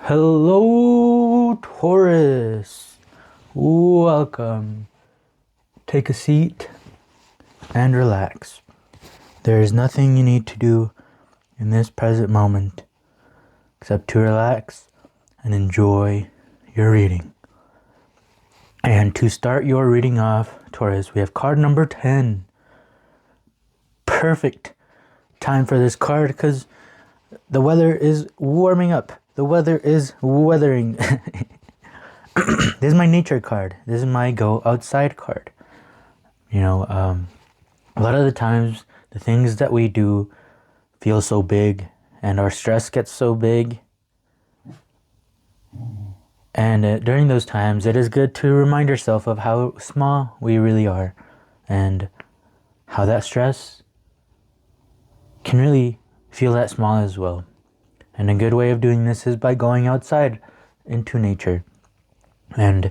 Hello, Taurus. Welcome. Take a seat and relax. There is nothing you need to do in this present moment except to relax and enjoy your reading. And to start your reading off, Taurus, we have card number 10. Perfect time for this card because the weather is warming up. The weather is weathering. This is my nature card. This is my go outside card. You know, a lot of the times the things that we do feel so big and our stress gets so big. And during those times, it is good to remind yourself of how small we really are and how that stress can really feel that small as well. And a good way of doing this is by going outside into nature and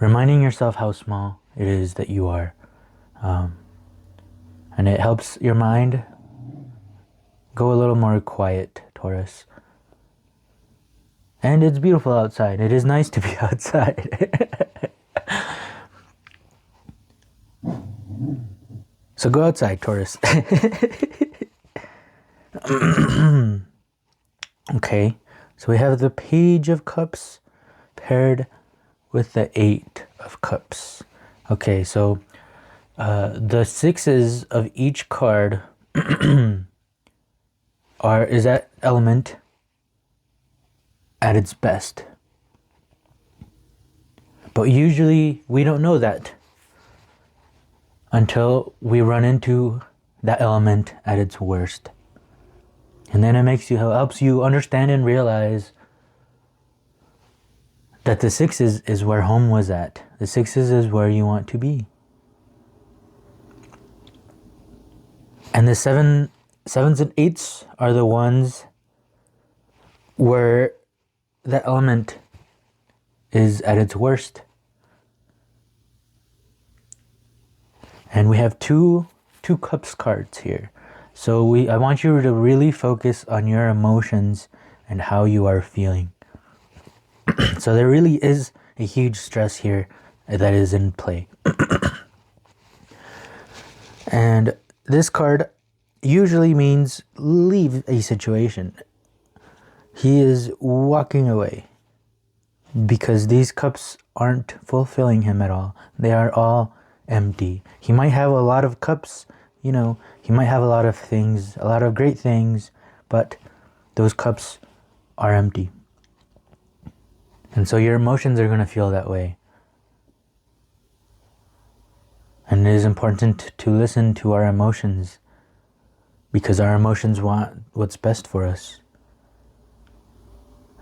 reminding yourself how small it is that you are. And it helps your mind go a little more quiet, Taurus. And it's beautiful outside. It is nice to be outside. So go outside, Taurus. Okay, so we have the Page of Cups paired with the 8 of Cups. Okay, so the sixes of each card is that element at its best. But usually we don't know that until we run into that element at its worst. And then it helps you understand and realize that the sixes is where home was at. The sixes is where you want to be. And the sevens and eights are the ones where the element is at its worst. And we have two cups cards here. So I want you to really focus on your emotions and how you are feeling. So there really is a huge stress here that is in play. And this card usually means leave a situation. He is walking away because these cups aren't fulfilling him at all. They are all empty. He might have a lot of cups, you know, he might have a lot of things, a lot of great things, but those cups are empty. And so your emotions are going to feel that way. And it is important to listen to our emotions because our emotions want what's best for us.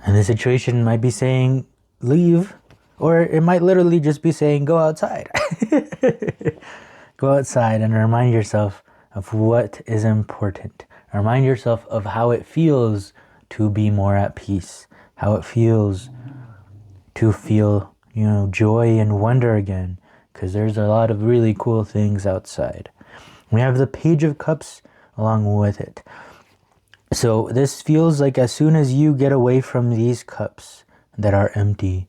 And the situation might be saying, leave, or it might literally just be saying, go outside. Go outside and remind yourself of what is important. Remind yourself of how it feels to be more at peace. How it feels to feel, you know, joy and wonder again. Because there's a lot of really cool things outside. We have the Page of Cups along with it. So this feels like as soon as you get away from these cups that are empty,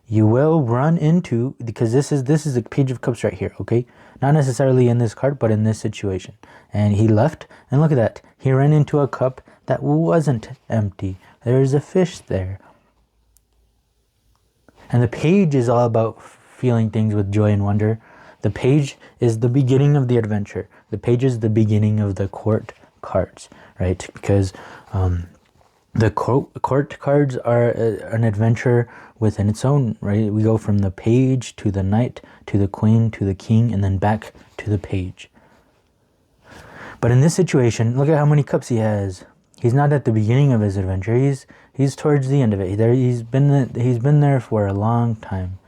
you will run into, because this is the Page of Cups right here, okay? Not necessarily in this card, but in this situation. And he left, and look at that. He ran into a cup that wasn't empty. There's a fish there. And the Page is all about feeling things with joy and wonder. The Page is the beginning of the adventure. The Page is the beginning of the court cards, right? Because the court cards are an adventure within its own, right? We go from the Page to the Knight to the Queen to the King and then back to the Page. But in this situation, look at how many cups he has. He's not at the beginning of his adventure. He's towards the end of it. He's been there for a long time,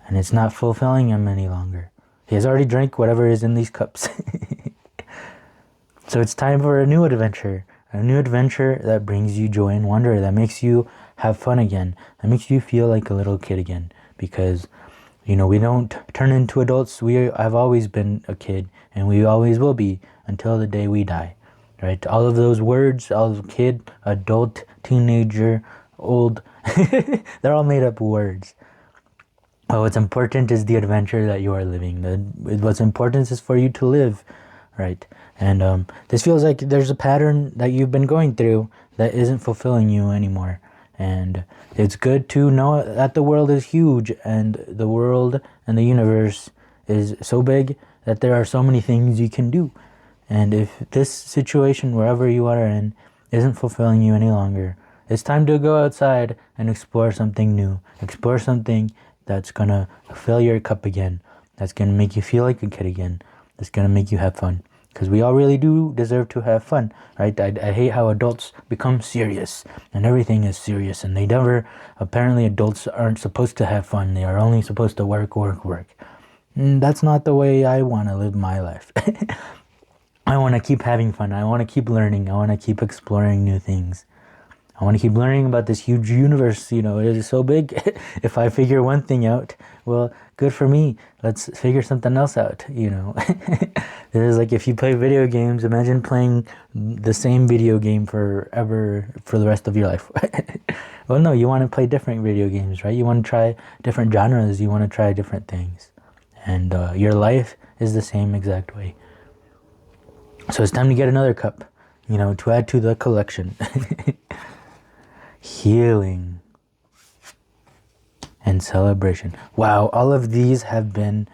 and it's not fulfilling him any longer. He has already drank whatever is in these cups. So it's time for a new adventure. A new adventure that brings you joy and wonder, that makes you have fun again, that makes you feel like a little kid again. Because, you know, we don't turn into adults. I've always been a kid, and we always will be until the day we die, right? All of those words, all of kid, adult, teenager, old, they're all made up words. But what's important is the adventure that you are living. What's important is for you to live, right? And this feels like there's a pattern that you've been going through that isn't fulfilling you anymore. And it's good to know that the world is huge, and the world and the universe is so big that there are so many things you can do. And if this situation, wherever you are in, isn't fulfilling you any longer, it's time to go outside and explore something new. Explore something that's gonna fill your cup again. That's gonna make you feel like a kid again. That's gonna make you have fun. Because we all really do deserve to have fun, right? I hate how adults become serious and everything is serious, and they never, apparently adults aren't supposed to have fun. They are only supposed to work. And that's not the way I want to live my life. I want to keep having fun. I want to keep learning. I want to keep exploring new things. I want to keep learning about this huge universe. It is so big. If I figure one thing out, well, good for me. Let's figure something else out, It is like if you play video games, imagine playing the same video game forever for the rest of your life. Well, no, you want to play different video games, right? You want to try different genres. You want to try different things. And your life is the same exact way. So it's time to get another cup, to add to the collection. Healing and celebration. Wow, all of these have been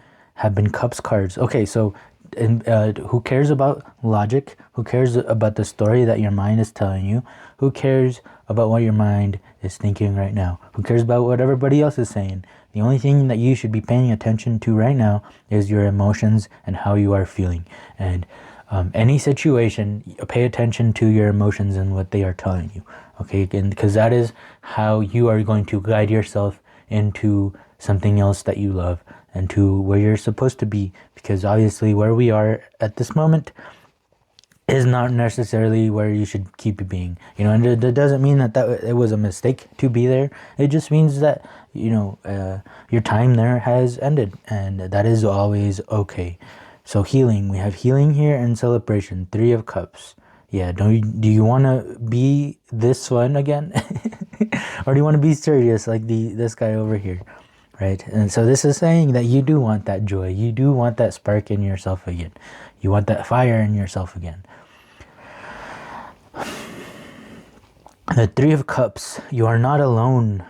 cups cards. Okay, so who cares about logic? Who cares about the story that your mind is telling you? Who cares about what your mind is thinking right now? Who cares about what everybody else is saying? The only thing that you should be paying attention to right now is your emotions and how you are feeling. And any situation, pay attention to your emotions and what they are telling you. Okay, because that is how you are going to guide yourself into something else that you love and to where you're supposed to be. Because obviously where we are at this moment is not necessarily where you should keep being. And it doesn't mean that it was a mistake to be there. It just means that, your time there has ended, and that is always okay. So healing, we have healing here and celebration, 3 of Cups. Yeah, do you want to be this one again? Or do you want to be serious like this guy over here, right? And so this is saying that you do want that joy. You do want that spark in yourself again. You want that fire in yourself again. The 3 of Cups, you are not alone.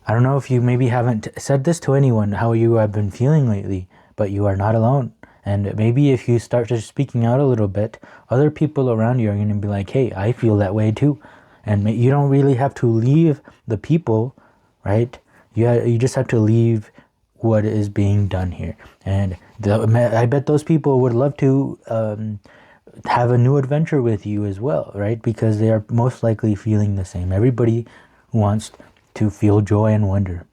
I don't know if you maybe haven't said this to anyone, how you have been feeling lately, but you are not alone. And maybe if you start just speaking out a little bit, other people around you are going to be like, hey, I feel that way too. And you don't really have to leave the people, right? You just have to leave what is being done here. And I bet those people would love to have a new adventure with you as well, right? Because they are most likely feeling the same. Everybody wants to feel joy and wonder.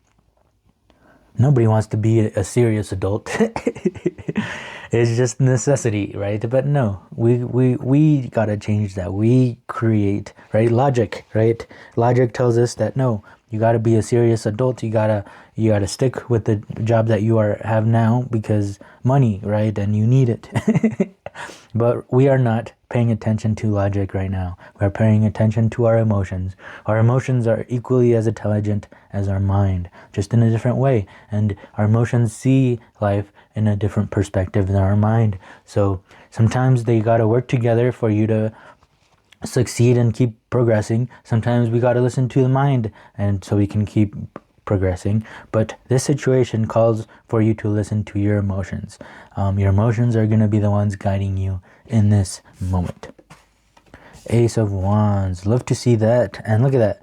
Nobody wants to be a serious adult. It's just necessity, right? But no, we gotta change that. We create, right? Logic, right? Logic tells us that no, you gotta be a serious adult. You gotta stick with the job that you have now because money, right? And you need it. But we are not paying attention to logic right now. We're paying attention to our emotions. Our emotions are equally as intelligent as our mind, just in a different way. And our emotions see life in a different perspective than our mind. So sometimes they gotta work together for you to succeed and keep progressing. Sometimes we gotta listen to the mind and so we can keep progressing. But this situation calls for you to listen to your emotions. Your emotions are going to be the ones guiding you in this moment. Ace of Wands. Love to see that. And look at that.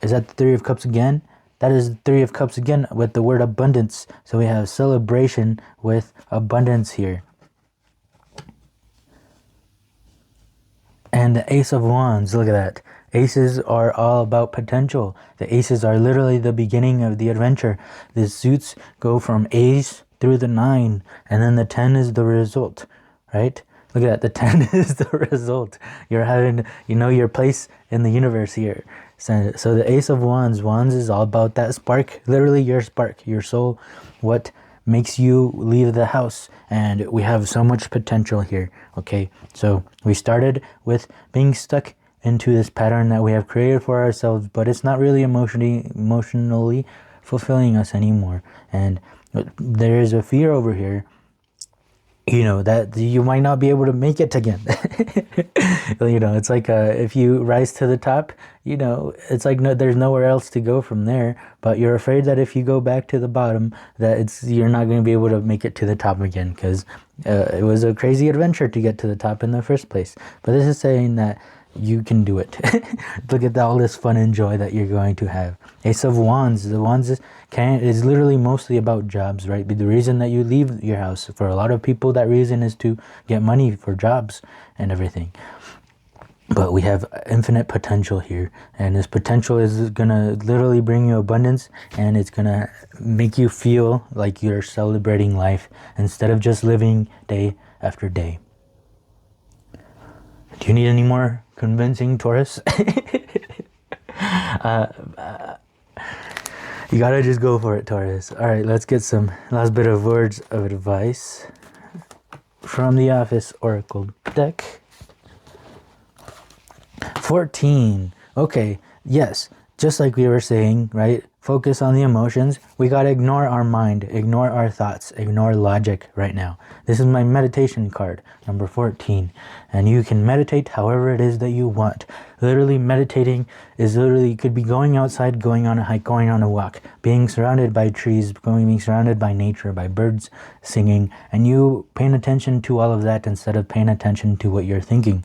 Is that the 3 of Cups again? That is the 3 of Cups again with the word abundance. So we have celebration with abundance here. And the Ace of Wands. Look at that. Aces are all about potential. The aces are literally the beginning of the adventure. The suits go from ace through the 9, and then the 10 is the result, right? Look at that, the 10 is the result. You're having, your place in the universe here. So the Ace of Wands is all about that spark, literally your spark, your soul, what makes you leave the house. And we have so much potential here. Okay, so we started with being stuck into this pattern that we have created for ourselves, but it's not really emotionally fulfilling us anymore. And there is a fear over here, that you might not be able to make it again. It's like if you rise to the top, it's like there's nowhere else to go from there. But you're afraid that if you go back to the bottom, that you're not going to be able to make it to the top again, because it was a crazy adventure to get to the top in the first place. But this is saying that you can do it. Look at all this fun and joy that you're going to have. Ace of Wands. The Wands is literally mostly about jobs, right? But the reason that you leave your house, for a lot of people, that reason is to get money for jobs and everything. But we have infinite potential here, and this potential is gonna literally bring you abundance, and it's gonna make you feel like you're celebrating life instead of just living day after day. Do you need any more convincing, Taurus? You gotta just go for it, Taurus. All right, let's get some last bit of words of advice from the Office Oracle deck. 14. Okay, yes, just like we were saying, right? Focus on the emotions. We gotta ignore our mind, ignore our thoughts, ignore logic right now. This is my meditation card, number 14. And you can meditate however it is that you want. Literally, meditating is you could be going outside, going on a hike, going on a walk, being surrounded by trees, being surrounded by nature, by birds singing, and you paying attention to all of that instead of paying attention to what you're thinking.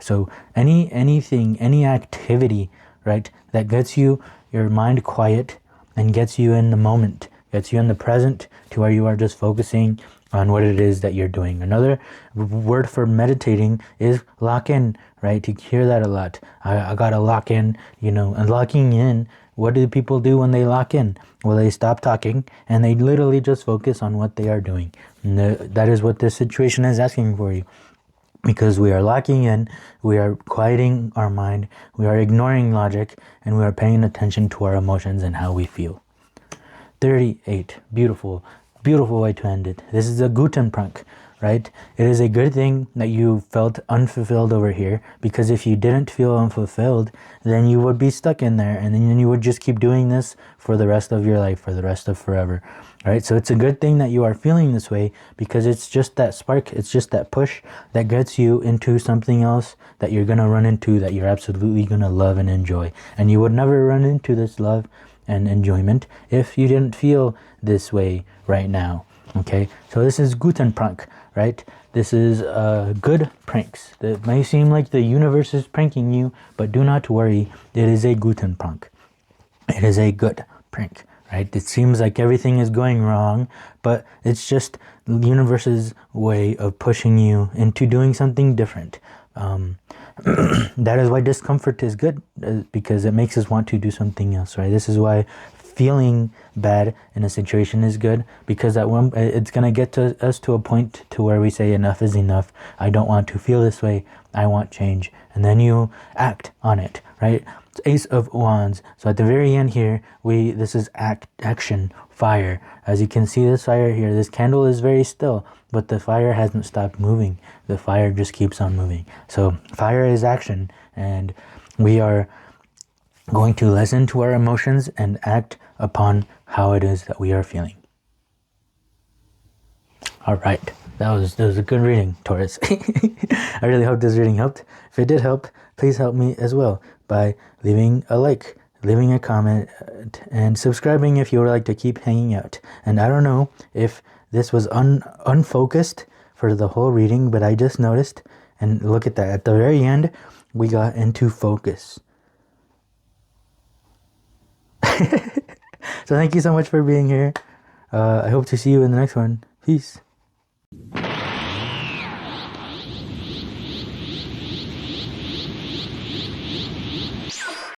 So anything, any activity, right, that gets your mind quiet and gets you in the moment, gets you in the present, to where you are just focusing on what it is that you're doing. Another word for meditating is lock in, right? You hear that a lot. I gotta lock in, and locking in, what do people do when they lock in? Well, they stop talking and they literally just focus on what they are doing. And that is what this situation is asking for you. Because we are locking in, we are quieting our mind, we are ignoring logic, and we are paying attention to our emotions and how we feel. 38. Beautiful, beautiful way to end it. This is a guten Prank, right? It is a good thing that you felt unfulfilled over here, because if you didn't feel unfulfilled, then you would be stuck in there, and then you would just keep doing this for the rest of your life, for the rest of forever. Right? So it's a good thing that you are feeling this way, because it's just that spark, it's just that push that gets you into something else that you're going to run into, that you're absolutely going to love and enjoy. And you would never run into this love and enjoyment if you didn't feel this way right now. Okay? So this is guten Prank, right? This is good pranks. It may seem like the universe is pranking you, but do not worry. It is a guten Prank. It is a good prank. Right? It seems like everything is going wrong, but it's just the universe's way of pushing you into doing something different. That is why discomfort is good, because it makes us want to do something else, right? This is why feeling bad in a situation is good, because it's going to get us to a point to where we say enough is enough. I don't want to feel this way. I want change. And then you act on it, right? Ace of Wands. So at the very end here, this is action, fire. As you can see, this fire here, this candle is very still, but the fire hasn't stopped moving. The fire just keeps on moving. So fire is action, and we are going to listen to our emotions and act upon how it is that we are feeling. All right. That was a good reading, Taurus. I really hope this reading helped. If it did help, please help me as well by leaving a like, leaving a comment, and subscribing if you would like to keep hanging out. And I don't know if this was unfocused for the whole reading, but I just noticed, and look at that. At the very end, we got into focus. So thank you so much for being here. I hope to see you in the next one. Peace.